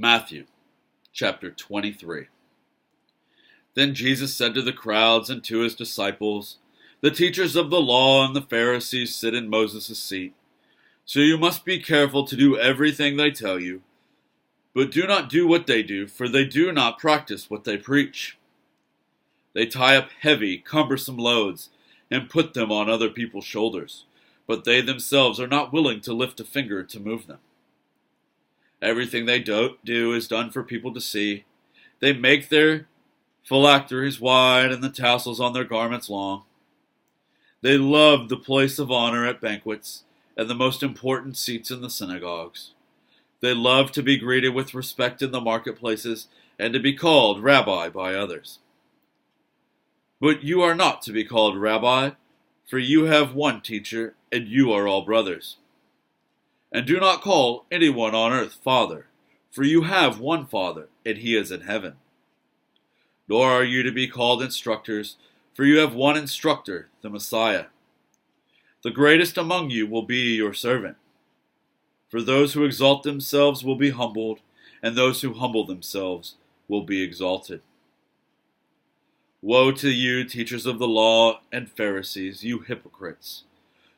Matthew chapter 23. Then Jesus said to the crowds and to his disciples, "The teachers of the law and the Pharisees sit in Moses' seat. So you must be careful to do everything they tell you, but do not do what they do, for they do not practice what they preach. They tie up heavy, cumbersome loads and put them on other people's shoulders, but they themselves are not willing to lift a finger to move them. Everything they do is done for people to see. They make their phylacteries wide and the tassels on their garments long. They love the place of honor at banquets and the most important seats in the synagogues. They love to be greeted with respect in the marketplaces and to be called Rabbi by others. But you are not to be called Rabbi, for you have one teacher, and you are all brothers. And do not call anyone on earth Father, for you have one Father, and he is in heaven. Nor are you to be called instructors, for you have one instructor, the Messiah. The greatest among you will be your servant. For those who exalt themselves will be humbled, and those who humble themselves will be exalted. Woe to you, teachers of the law and Pharisees, you hypocrites!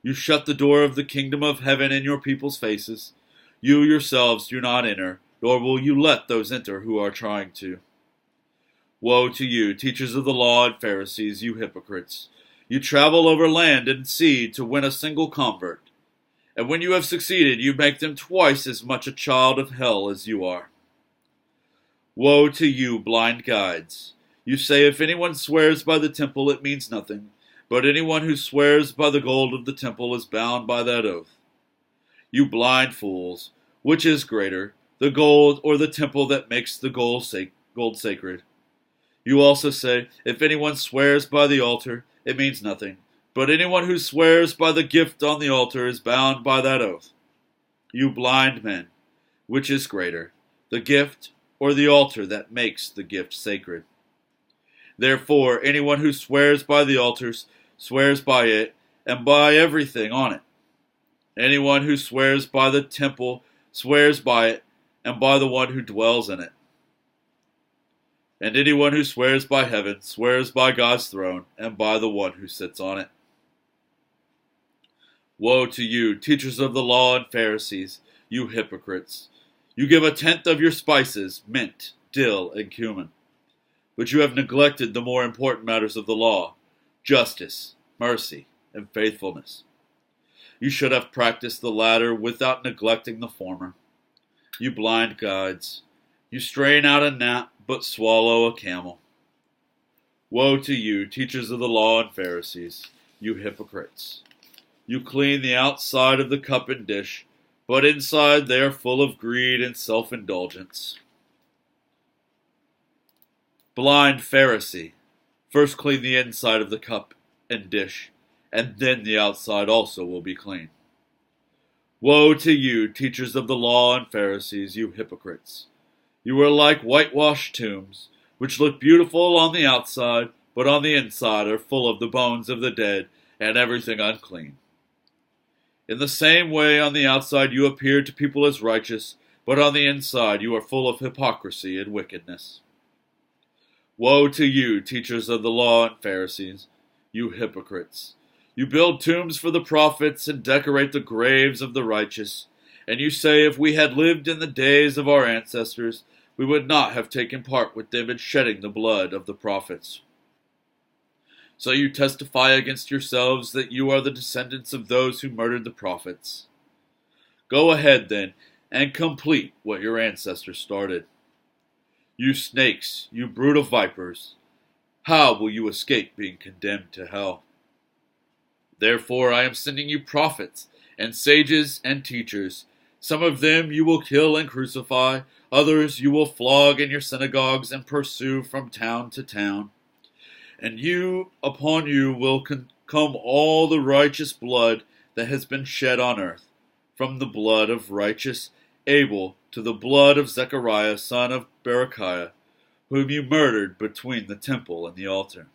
You shut the door of the kingdom of heaven in your people's faces. You yourselves do not enter, nor will you let those enter who are trying to. Woe to you, teachers of the law and Pharisees, you hypocrites! You travel over land and sea to win a single convert, and when you have succeeded, you make them twice as much a child of hell as you are. Woe to you, blind guides! You say, if anyone swears by the temple, it means nothing. But anyone who swears by the gold of the temple is bound by that oath. You blind fools, which is greater, the gold or the temple that makes the gold sacred? You also say, if anyone swears by the altar, it means nothing. But anyone who swears by the gift on the altar is bound by that oath. You blind men, which is greater, the gift or the altar that makes the gift sacred? Therefore, anyone who swears by the altars swears by it and by everything on it. Anyone who swears by the temple swears by it and by the one who dwells in it. And anyone who swears by heaven swears by God's throne and by the one who sits on it. Woe to you, teachers of the law and Pharisees, you hypocrites! You give a tenth of your spices, mint, dill, and cumin. But you have neglected the more important matters of the law: justice, mercy, and faithfulness. You should have practiced the latter without neglecting the former. You blind guides! You strain out a gnat, but swallow a camel. Woe to you, teachers of the law and Pharisees, you hypocrites! You clean the outside of the cup and dish, but inside they are full of greed and self-indulgence. Blind Pharisee! First clean the inside of the cup and dish, and then the outside also will be clean. Woe to you, teachers of the law and Pharisees, you hypocrites! You are like whitewashed tombs, which look beautiful on the outside, but on the inside are full of the bones of the dead and everything unclean. In the same way, on the outside you appear to people as righteous, but on the inside you are full of hypocrisy and wickedness. Woe to you, teachers of the law and Pharisees, you hypocrites! You build tombs for the prophets and decorate the graves of the righteous, and you say, if we had lived in the days of our ancestors, we would not have taken part with them in shedding the blood of the prophets. So you testify against yourselves that you are the descendants of those who murdered the prophets. Go ahead, then, and complete what your ancestors started. You snakes, you brood of vipers, how will you escape being condemned to hell? Therefore I am sending you prophets and sages and teachers. Some of them you will kill and crucify, others you will flog in your synagogues and pursue from town to town. And upon you will come all the righteous blood that has been shed on earth, from the blood of righteous Abel to the blood of Zechariah son of Berechiah, whom you murdered between the temple and the altar.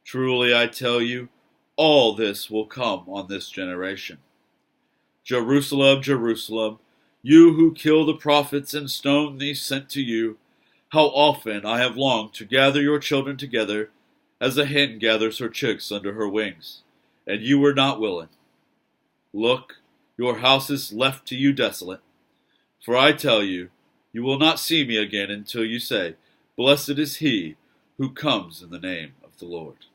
Truly I tell you, all this will come on this generation. Jerusalem, Jerusalem, You who kill the prophets and stone these sent to you, how often I have longed to gather your children together, as a hen gathers her chicks under her wings, and you were not willing. Look, your house is left to you desolate. For I tell you, you will not see me again until you say, Blessed is he who comes in the name of the Lord.